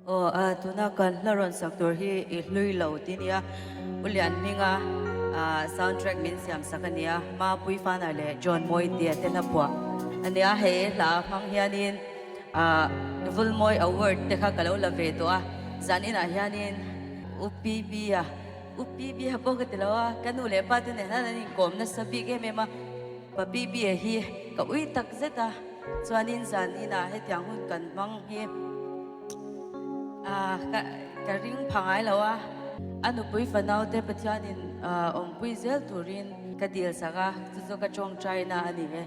tuna kan laron saktor hi ihlui lo tinia ulian minga soundtrack min siam sakania ma pui fana le John Moy tia tenapwa ania he la phang hianin Vulmoy award te kha kalo la ve to a zanina hianin upi bi ha bo ka tilawa kanu le pa te ne na ni kom na sabi ke me ma pa bi hi ka ui tak zeta chuanin zanina he tiang hun kan mang hi ka ring phangai lawa anu pui fanau te pathianin pui zel turin ka dil saka chu ka chong china ani ve